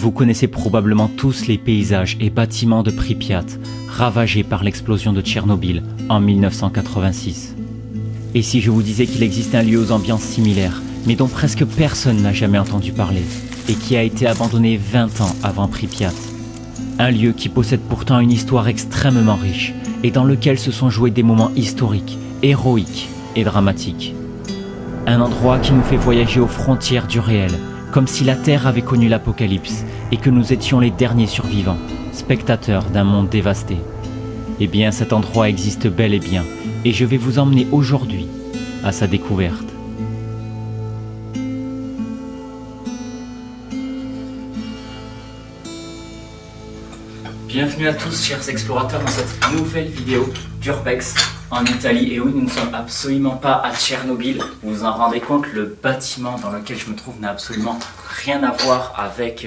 Vous connaissez probablement tous les paysages et bâtiments de Pripyat, ravagés par l'explosion de Tchernobyl en 1986. Et si je vous disais qu'il existe un lieu aux ambiances similaires, mais dont presque personne n'a jamais entendu parler, et qui a été abandonné 20 ans avant Pripyat. Un lieu qui possède pourtant une histoire extrêmement riche, et dans lequel se sont joués des moments historiques, héroïques et dramatiques. Un endroit qui nous fait voyager aux frontières du réel, comme si la Terre avait connu l'apocalypse et que nous étions les derniers survivants, spectateurs d'un monde dévasté. Eh bien, cet endroit existe bel et bien, et je vais vous emmener aujourd'hui à sa découverte. Bienvenue à tous, chers explorateurs, dans cette nouvelle vidéo d'Urbex en Italie. Et oui, nous ne sommes absolument pas à Tchernobyl. Vous vous en rendez compte, le bâtiment dans lequel je me trouve n'a absolument rien à voir avec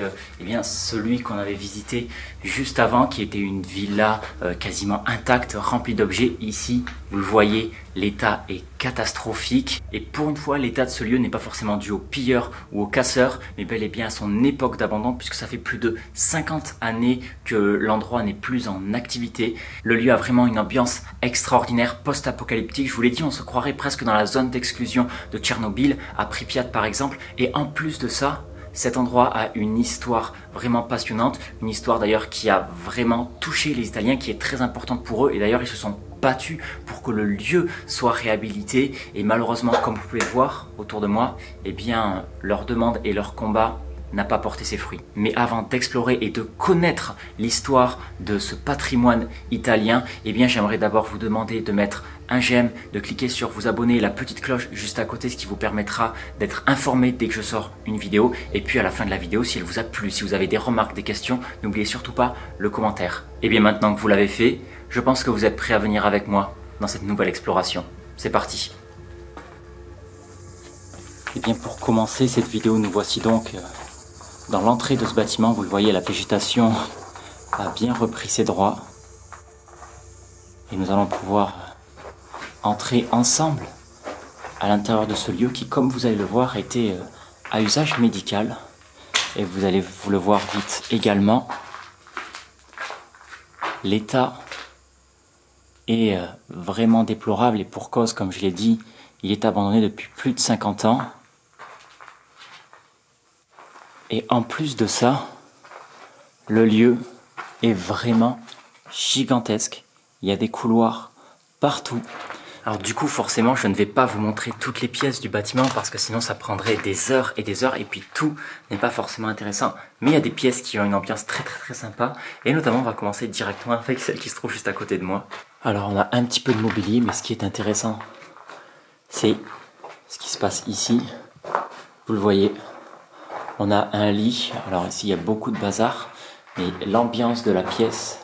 celui qu'on avait visité juste avant, qui était une villa quasiment intacte, remplie d'objets. Ici, vous le voyez, l'état est catastrophique. Et pour une fois, l'état de ce lieu n'est pas forcément dû aux pilleurs ou aux casseurs, mais bel et bien à son époque d'abandon, puisque ça fait plus de 50 années que l'endroit n'est plus en activité. Le lieu a vraiment une ambiance extraordinaire, post-apocalyptique. Je vous l'ai dit, on se croirait presque dans la zone d'exclusion de Tchernobyl, à Pripyat par exemple. Et en plus de ça, cet endroit a une histoire vraiment passionnante, une histoire d'ailleurs qui a vraiment touché les Italiens, qui est très importante pour eux. Et d'ailleurs, ils se sont battus pour que le lieu soit réhabilité. Et malheureusement, comme vous pouvez le voir autour de moi, eh bien, leur demande et leur combat n'a pas porté ses fruits. Mais avant d'explorer et de connaître l'histoire de ce patrimoine italien, eh bien, j'aimerais d'abord vous demander de mettre un j'aime, de cliquer sur vous abonner et la petite cloche juste à côté, ce qui vous permettra d'être informé dès que je sors une vidéo. Et puis à la fin de la vidéo, si elle vous a plu, si vous avez des remarques, des questions, n'oubliez surtout pas le commentaire. Et bien maintenant que vous l'avez fait, je pense que vous êtes prêts à venir avec moi dans cette nouvelle exploration. C'est parti. Et bien pour commencer cette vidéo, nous voici donc dans l'entrée de ce bâtiment. Vous le voyez, la végétation a bien repris ses droits. Et nous allons pouvoir entrer ensemble à l'intérieur de ce lieu qui, comme vous allez le voir, était à usage médical. Et vous allez vous le voir vite également. L'état est vraiment déplorable et pour cause, comme je l'ai dit, il est abandonné depuis plus de 50 ans. Et en plus de ça, le lieu est vraiment gigantesque. Il y a des couloirs partout. Alors du coup, forcément, je ne vais pas vous montrer toutes les pièces du bâtiment parce que sinon ça prendrait des heures et puis tout n'est pas forcément intéressant. Mais il y a des pièces qui ont une ambiance très sympa et notamment on va commencer directement avec celle qui se trouve juste à côté de moi. Alors on a un petit peu de mobilier, mais ce qui est intéressant, c'est ce qui se passe ici. Vous le voyez, on a un lit. Alors ici il y a beaucoup de bazar, mais l'ambiance de la pièce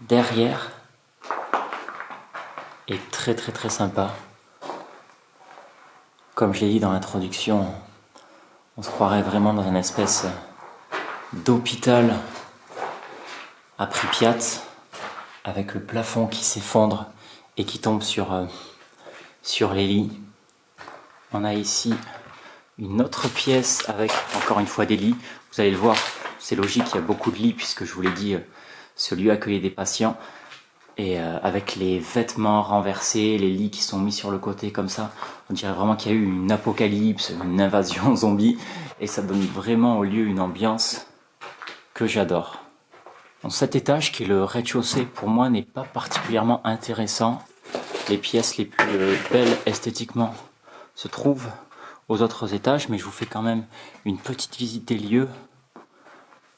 derrière est très sympa. Comme je l'ai dit dans l'introduction, on se croirait vraiment dans une espèce d'hôpital à Pripyat, avec le plafond qui s'effondre et qui tombe sur les lits. On a ici une autre pièce avec encore une fois des lits. Vous allez le voir, c'est logique, il y a beaucoup de lits puisque je vous l'ai dit, ce lieu accueillait des patients. Et avec les vêtements renversés, les lits qui sont mis sur le côté comme ça, on dirait vraiment qu'il y a eu une apocalypse, une invasion zombie. Et ça donne vraiment au lieu une ambiance que j'adore. Donc cet étage, qui est le rez-de-chaussée, pour moi n'est pas particulièrement intéressant. Les pièces les plus belles esthétiquement se trouvent aux autres étages, mais je vous fais quand même une petite visite des lieux.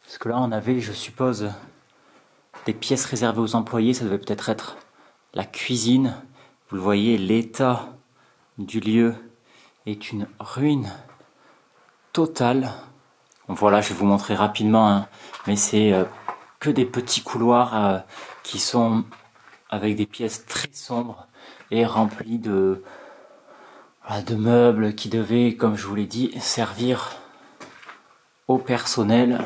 Parce que là on avait, je suppose, des pièces réservées aux employés. Ça devait peut-être être la cuisine. Vous le voyez, l'état du lieu est une ruine totale. Voilà, je vais vous montrer rapidement, hein, mais c'est que des petits couloirs qui sont avec des pièces très sombres et remplies de meubles qui devaient, comme je vous l'ai dit, servir au personnel.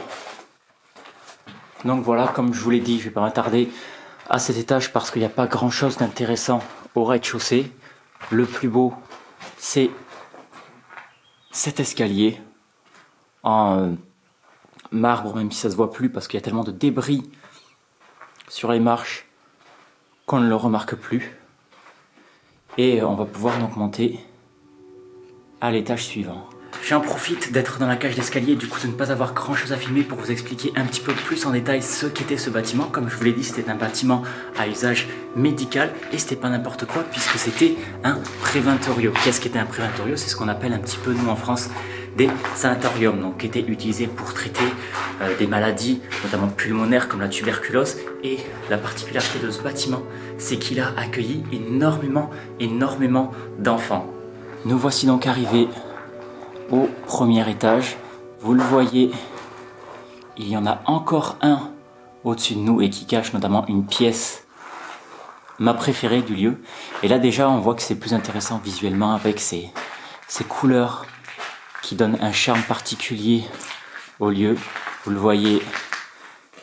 Donc voilà, comme je vous l'ai dit, je ne vais pas m'attarder à cet étage parce qu'il n'y a pas grand chose d'intéressant au rez-de-chaussée. Le plus beau, c'est cet escalier en marbre, même si ça se voit plus parce qu'il y a tellement de débris sur les marches qu'on ne le remarque plus. Et on va pouvoir donc monter à l'étage suivant. J'en profite d'être dans la cage d'escalier, du coup de ne pas avoir grand chose à filmer pour vous expliquer un petit peu plus en détail ce qu'était ce bâtiment. Comme je vous l'ai dit, c'était un bâtiment à usage médical et c'était pas n'importe quoi puisque c'était un préventorio. Qu'est-ce qu'était un préventorio? C'est ce qu'on appelle un petit peu nous en France des sanatoriums, donc qui étaient utilisés pour traiter des maladies, notamment pulmonaires comme la tuberculose. Et la particularité de ce bâtiment, c'est qu'il a accueilli énormément d'enfants. Nous voici donc arrivés au premier étage. Vous le voyez, il y en a encore un au-dessus de nous et qui cache notamment une pièce, ma préférée du lieu. Et là déjà on voit que c'est plus intéressant visuellement avec ces couleurs qui donnent un charme particulier au lieu. Vous le voyez,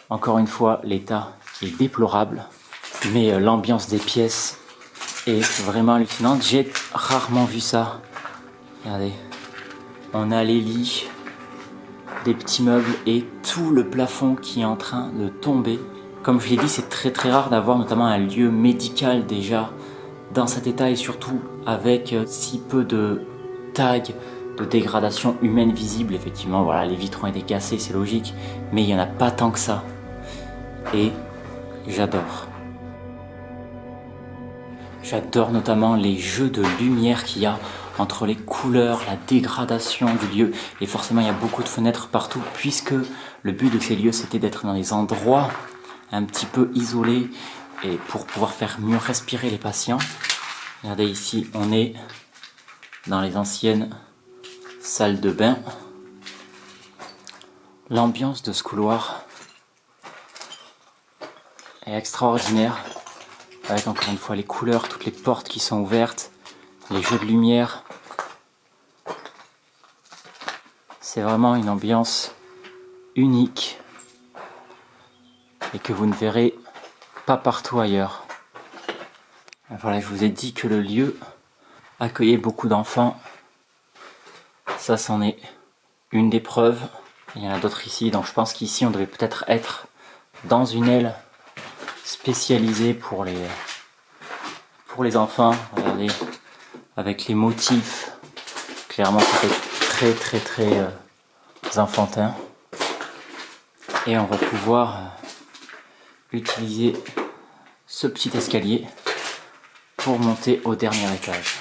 encore une fois, l'état est déplorable, mais l'ambiance des pièces est vraiment hallucinante. J'ai rarement vu ça. Regardez. On a les lits, des petits meubles et tout le plafond qui est en train de tomber. Comme je l'ai dit, c'est très rare d'avoir notamment un lieu médical déjà dans cet état et surtout avec si peu de tags, de dégradation humaine visible. Effectivement, voilà, les vitres ont été cassées, c'est logique, mais il n'y en a pas tant que ça. Et j'adore. J'adore notamment les jeux de lumière qu'il y a entre les couleurs, la dégradation du lieu. Et forcément, il y a beaucoup de fenêtres partout, puisque le but de ces lieux, c'était d'être dans des endroits un petit peu isolés et pour pouvoir faire mieux respirer les patients. Regardez ici, on est dans les anciennes salles de bain. L'ambiance de ce couloir est extraordinaire, avec encore une fois les couleurs, toutes les portes qui sont ouvertes, les jeux de lumière. C'est vraiment une ambiance unique et que vous ne verrez pas partout ailleurs. Voilà, je vous ai dit que le lieu accueillait beaucoup d'enfants. Ça, c'en est une des preuves. Il y en a d'autres ici, donc je pense qu'ici on devait peut-être être dans une aile spécialisée pour les enfants. Regardez, avec les motifs, clairement c'était très enfantin. Et on va pouvoir utiliser ce petit escalier pour monter au dernier étage.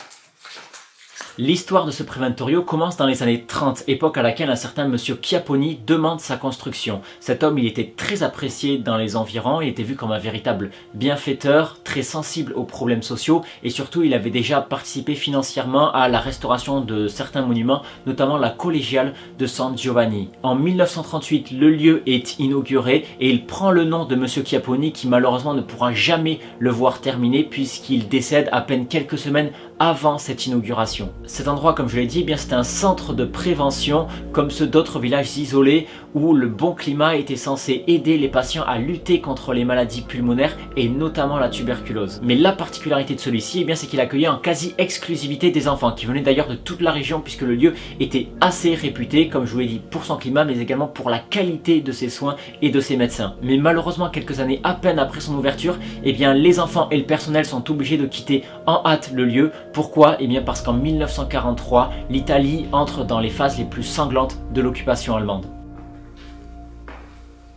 L'histoire de ce préventorio commence dans les années 30, époque à laquelle un certain monsieur Chiapponi demande sa construction. Cet homme, il était très apprécié dans les environs, il était vu comme un véritable bienfaiteur, très sensible aux problèmes sociaux et surtout il avait déjà participé financièrement à la restauration de certains monuments, notamment la collégiale de San Giovanni. En 1938, le lieu est inauguré et il prend le nom de monsieur Chiapponi qui malheureusement ne pourra jamais le voir terminé puisqu'il décède à peine quelques semaines avant cette inauguration. Cet endroit, comme je l'ai dit, eh bien c'est un centre de prévention comme ceux d'autres villages isolés où le bon climat était censé aider les patients à lutter contre les maladies pulmonaires et notamment la tuberculose. Mais la particularité de celui-ci, eh bien c'est qu'il accueillait en quasi-exclusivité des enfants qui venaient d'ailleurs de toute la région puisque le lieu était assez réputé, comme je vous l'ai dit, pour son climat mais également pour la qualité de ses soins et de ses médecins. Mais malheureusement, quelques années à peine après son ouverture, eh bien les enfants et le personnel sont obligés de quitter en hâte le lieu. Pourquoi? Eh bien parce qu'en 1943, l'Italie entre dans les phases les plus sanglantes de l'occupation allemande.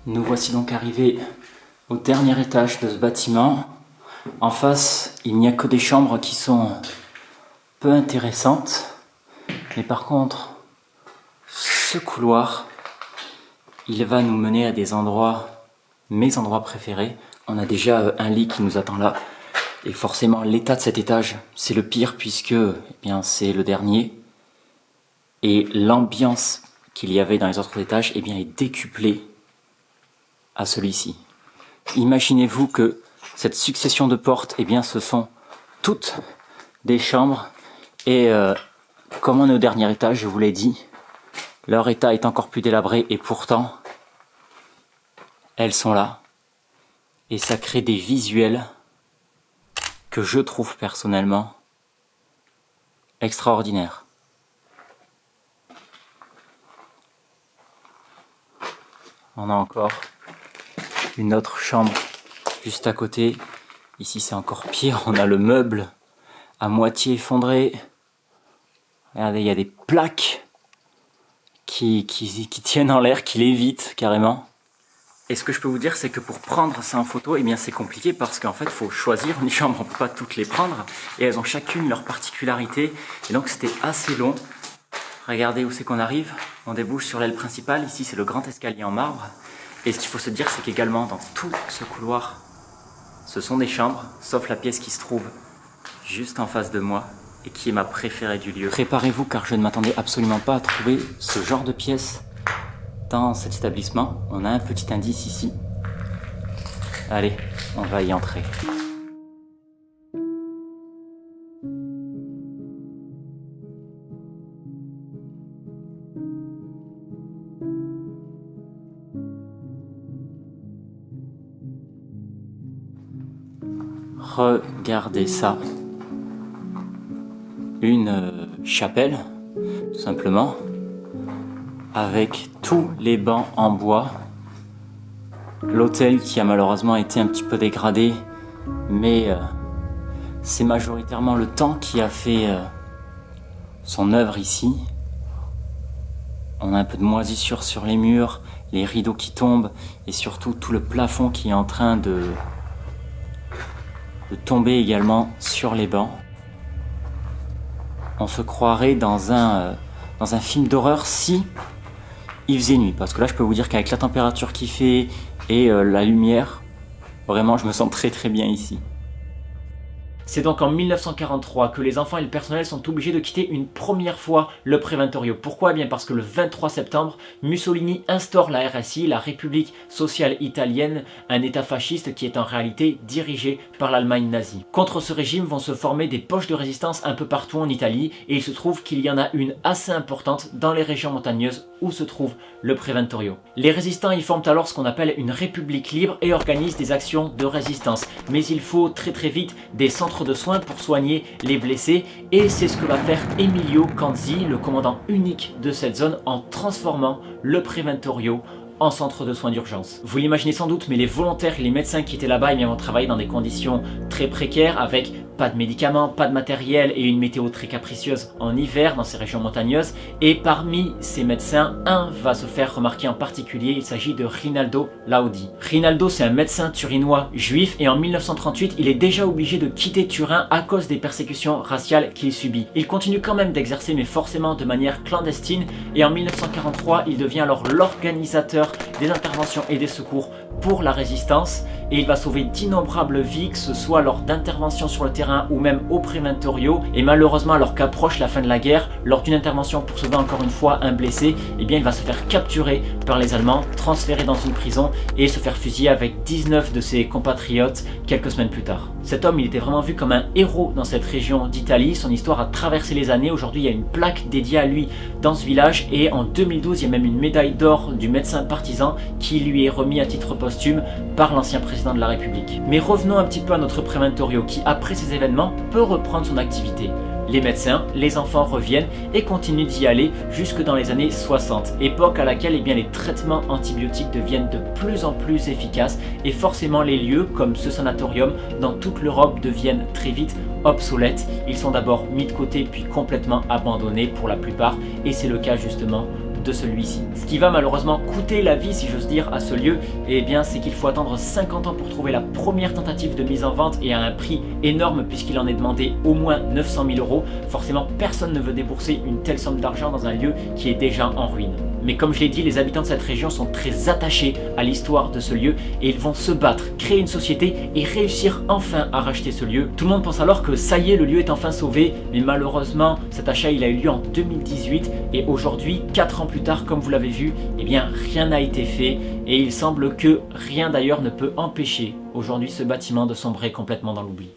Nous voici donc arrivés au dernier étage de ce bâtiment. En face, il n'y a que des chambres qui sont peu intéressantes. Mais par contre, ce couloir, il va nous mener à des endroits, mes endroits préférés. On a déjà un lit qui nous attend là. Et forcément, l'état de cet étage, c'est le pire puisque eh bien, c'est le dernier. Et l'ambiance qu'il y avait dans les autres étages eh bien, est décuplée à celui-ci. Imaginez-vous que cette succession de portes, eh bien, ce sont toutes des chambres. Et comme on est au dernier étage, je vous l'ai dit, leur état est encore plus délabré et pourtant, elles sont là. Et ça crée des visuels que je trouve personnellement extraordinaires. on a encore une autre chambre juste à côté. Ici c'est encore pire, on a le meuble à moitié effondré. Regardez, il y a des plaques qui tiennent en l'air, qui lévitent carrément. Et ce que je peux vous dire, c'est que pour prendre ça en photo, eh bien c'est compliqué parce qu'en fait, il faut choisir une chambre, on ne peut pas toutes les prendre. Et elles ont chacune leur particularité. Et donc c'était assez long. Regardez où c'est qu'on arrive. On débouche sur l'aile principale. Ici, c'est le grand escalier en marbre. Et ce qu'il faut se dire, c'est qu'également dans tout ce couloir, ce sont des chambres, sauf la pièce qui se trouve juste en face de moi et qui est ma préférée du lieu. Préparez-vous car je ne m'attendais absolument pas à trouver ce genre de pièce dans cet établissement. On a un petit indice ici. Allez, on va y entrer. Regardez ça. Une chapelle, tout simplement, avec tous les bancs en bois. L'hôtel qui a malheureusement été un petit peu dégradé, mais c'est majoritairement le temps qui a fait son œuvre ici. On a un peu de moisissure sur les murs, les rideaux qui tombent, et surtout tout le plafond qui est en train de tomber également sur les bancs. On se croirait dans un film d'horreur si il faisait nuit. Parce que là, je peux vous dire qu'avec la température qu'il fait et la lumière, vraiment, je me sens très très bien ici. C'est donc en 1943 que les enfants et le personnel sont obligés de quitter une première fois le Préventorio. Pourquoi ? Eh bien parce que le 23 septembre, Mussolini instaure la RSI, la République sociale italienne, un état fasciste qui est en réalité dirigé par l'Allemagne nazie. Contre ce régime vont se former des poches de résistance un peu partout en Italie et il se trouve qu'il y en a une assez importante dans les régions montagneuses où se trouve le Préventorio. Les résistants y forment alors ce qu'on appelle une république libre et organisent des actions de résistance. Mais il faut très vite des centres de soins pour soigner les blessés et c'est ce que va faire Emilio Canzi, le commandant unique de cette zone, en transformant le Préventorio en centre de soins d'urgence. Vous l'imaginez sans doute, mais les volontaires et les médecins qui étaient là-bas vont travailler dans des conditions très précaires avec pas de médicaments, pas de matériel et une météo très capricieuse en hiver dans ces régions montagneuses. Et parmi ces médecins, un va se faire remarquer en particulier, il s'agit de Rinaldo Laudi. Rinaldo, c'est un médecin turinois juif et en 1938, il est déjà obligé de quitter Turin à cause des persécutions raciales qu'il subit. Il continue quand même d'exercer, mais forcément de manière clandestine, et en 1943, il devient alors l'organisateur des interventions et des secours pour la résistance et il va sauver d'innombrables vies, que ce soit lors d'interventions sur le terrain ou même au Préventorio. Et malheureusement, alors qu'approche la fin de la guerre, lors d'une intervention pour sauver encore une fois un blessé, eh bien il va se faire capturer par les Allemands, transférer dans une prison et se faire fusiller avec 19 de ses compatriotes quelques semaines plus tard. Cet homme, il était vraiment vu comme un héros dans cette région d'Italie. Son histoire a traversé les années. Aujourd'hui, il y a une plaque dédiée à lui dans ce village et en 2012, il y a même une médaille d'or du médecin partisan qui lui est remis à titre posthume par l'ancien président de la République. Mais revenons un petit peu à notre Préventorio qui, après ces événements, peut reprendre son activité. Les médecins, les enfants reviennent et continuent d'y aller jusque dans les années 60, époque à laquelle eh bien, les traitements antibiotiques deviennent de plus en plus efficaces et forcément les lieux comme ce sanatorium dans toute l'Europe deviennent très vite obsolètes. Ils sont d'abord mis de côté puis complètement abandonnés pour la plupart et c'est le cas justement de celui-ci. Ce qui va malheureusement coûter la vie, si j'ose dire, à ce lieu, eh bien, c'est qu'il faut attendre 50 ans pour trouver la première tentative de mise en vente et à un prix énorme puisqu'il en est demandé au moins 900 000 €. Forcément, personne ne veut débourser une telle somme d'argent dans un lieu qui est déjà en ruine. Mais comme je l'ai dit, les habitants de cette région sont très attachés à l'histoire de ce lieu et ils vont se battre, créer une société et réussir enfin à racheter ce lieu. Tout le monde pense alors que ça y est, le lieu est enfin sauvé, mais malheureusement, cet achat il a eu lieu en 2018 et aujourd'hui, 4 ans plus tard, comme vous l'avez vu, eh bien rien n'a été fait et il semble que rien d'ailleurs ne peut empêcher aujourd'hui ce bâtiment de sombrer complètement dans l'oubli.